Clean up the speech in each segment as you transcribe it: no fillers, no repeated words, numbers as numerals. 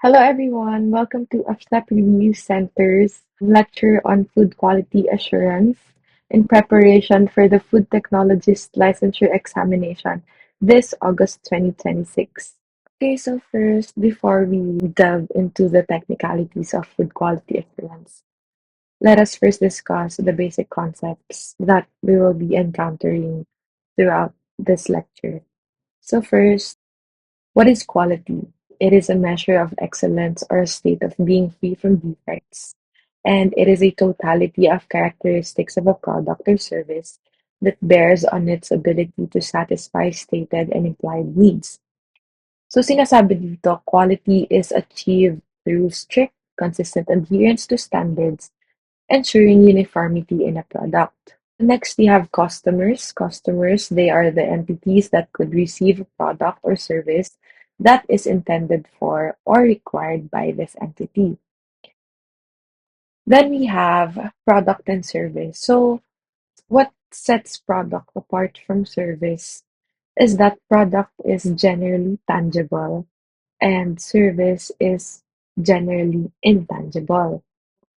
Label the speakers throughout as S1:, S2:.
S1: Hello everyone, welcome to Upstep Review Center's lecture on food quality assurance in preparation for the Food Technologists Licensure Examination this August 2026. Okay, so first, before we delve into the technicalities of food quality assurance, let us first discuss the basic concepts that we will be encountering throughout this lecture. So first, what is quality? It is a measure of excellence or a state of being free from defects, and it is a totality of characteristics of a product or service that bears on its ability to satisfy stated and implied needs. So sinasabi dito, quality is achieved through strict, consistent adherence to standards, ensuring uniformity in a product. Next, we have customers. Customers, they are the entities that could receive a product or service that is intended for or required by this entity. Then we have product and service. So, what sets product apart from service is that product is generally tangible and service is generally intangible.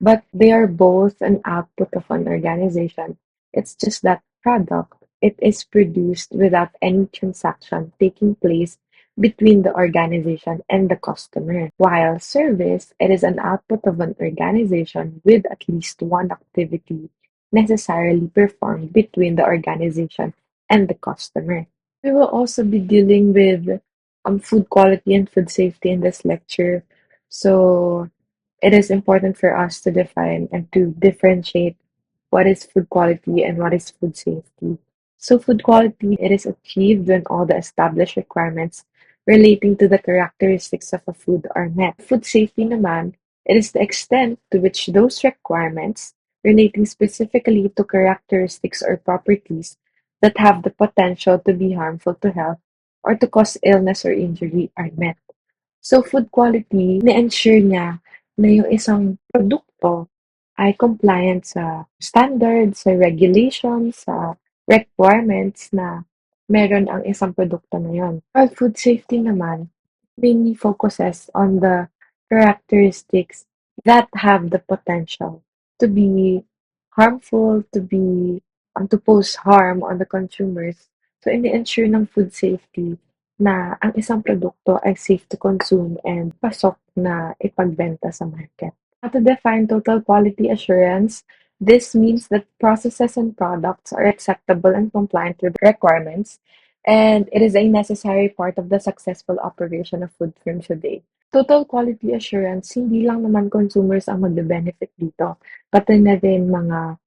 S1: But they are both an output of an organization. It's just that product, it is produced without any transaction taking place between the organization and the customer. While service, it is an output of an organization with at least one activity necessarily performed between the organization and the customer. We will also be dealing with food quality and food safety in this lecture. So it is important for us to define and to differentiate what is food quality and what is food safety. So food quality, it is achieved when all the established requirements relating to the characteristics of a food are met. Food safety naman, it is the extent to which those requirements relating specifically to characteristics or properties that have the potential to be harmful to health or to cause illness or injury are met. So food quality, na-ensure niya na yung isang produkto ay compliant sa standards, sa regulations, sa requirements na meron ang isang produkto na yun. While food safety naman mainly focuses on the characteristics that have the potential to be harmful, to pose harm on the consumers. So, ini-ensure ng food safety na ang isang produkto ay safe to consume and pasok na ipagbenta sa market. How to define total quality assurance? This means that processes and products are acceptable and compliant with requirements, and it is a necessary part of the successful operation of food firms today. Total quality assurance, hindi lang naman consumers ang magbe-benefit dito, pati na rin mga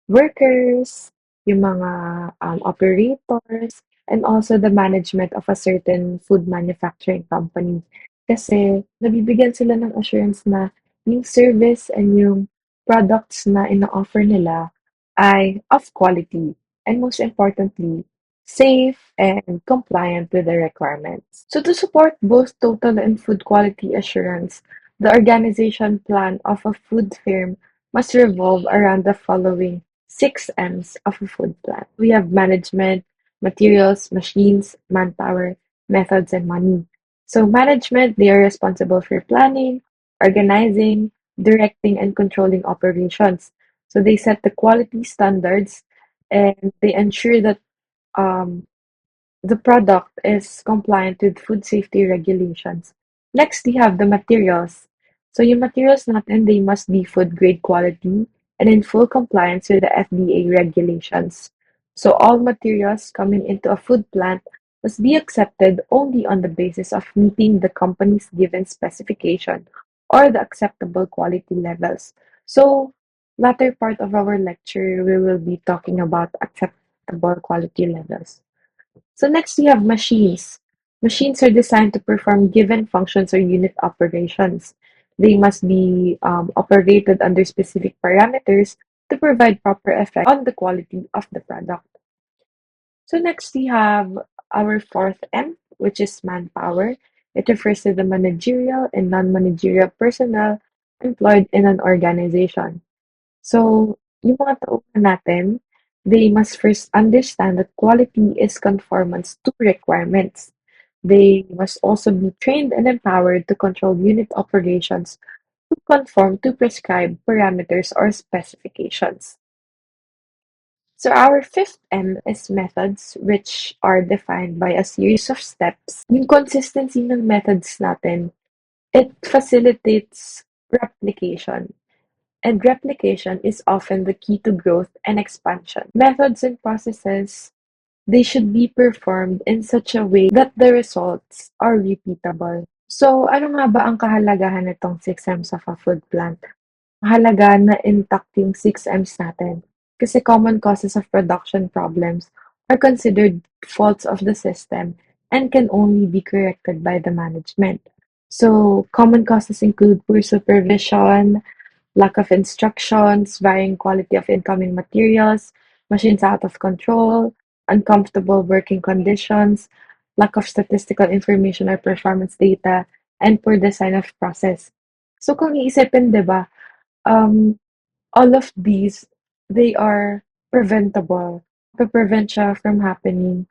S1: workers, yung mga operators, and also the management of a certain food manufacturing company. Kasi nabibigyan sila ng assurance na yung service and yung products na ina-offer nila ay of quality and most importantly, safe and compliant with the requirements. So to support both total and food quality assurance, the organization plan of a food firm must revolve around the following 6 M's of a food plant. We have management, materials, machines, manpower, methods, and money. So management, they are responsible for planning, organizing, directing, and controlling operations. So they set the quality standards and they ensure that um, the product is compliant with food safety regulations. Next, we have the materials. So yung materials natin, they must be food grade quality and in full compliance with the FDA regulations. So all materials coming into a food plant must be accepted only on the basis of meeting the company's given specification or the acceptable quality levels. So latter part of our lecture, we will be talking about acceptable quality levels. So next we have machines. Machines are designed to perform given functions or unit operations. They must be operated under specific parameters to provide proper effect on the quality of the product. So next we have our fourth M, which is manpower. It refers to the managerial and non-managerial personnel employed in an organization. So, yung mga tauhan natin, they must first understand that quality is conformance to requirements. They must also be trained and empowered to control unit operations to conform to prescribed parameters or specifications. So our fifth M is methods, which are defined by a series of steps. Yung consistency ng methods natin, it facilitates replication. And replication is often the key to growth and expansion. Methods and processes, they should be performed in such a way that the results are repeatable. So, ano nga ba ang kahalagahan nitong 6Ms of a food plant? Mahalaga na intact yung 6Ms natin kasi common causes of production problems are considered faults of the system and can only be corrected by the management. So, common causes include poor supervision, lack of instructions, varying quality of incoming materials, machines out of control, uncomfortable working conditions, lack of statistical information or performance data, and poor design of process. So kung iisipin, di ba, um, all of these, they are preventable. Prevent siya from happening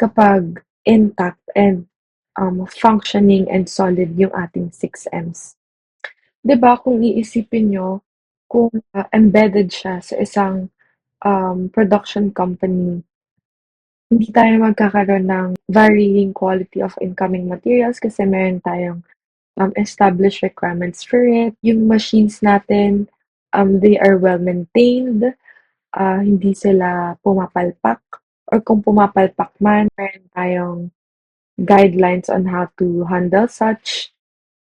S1: kapag intact and functioning and solid yung ating 6Ms. 'Di ba kung iisipin niyo, kung, embedded siya sa isang, production company, hindi tayo magkakaroon ng varying quality of incoming materials kasi meron tayong, established requirements for it. Yung machines natin, they are well-maintained, hindi sila pumapalpak or kung pumapalpak man, meron tayong guidelines on how to handle such.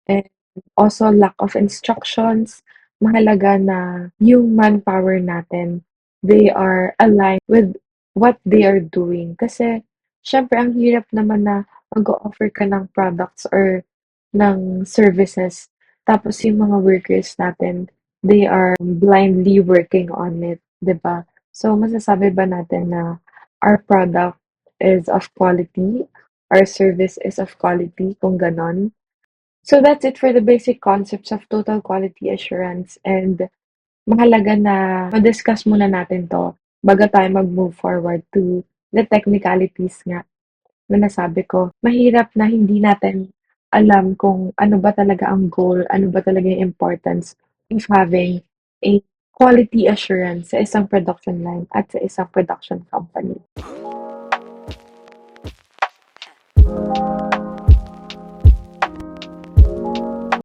S1: And also lack of instructions. Mahalaga na yung manpower natin, they are aligned with what they are doing. Kasi siyempre ang hirap naman na mag-o-offer ka ng products or ng services tapos yung mga workers natin, they are blindly working on it, 'di ba? So masasabi ba natin na our product is of quality, our service is of quality kung gano'n? So that's it for the basic concepts of total quality assurance and mahalaga na ma-discuss muna natin 'to bago tayo mag-move forward to the technicalities nga na nasabi ko. Mahirap na hindi natin alam kung ano ba talaga ang goal, ano ba talaga yung importance of having a quality assurance sa isang production line at sa isang production company.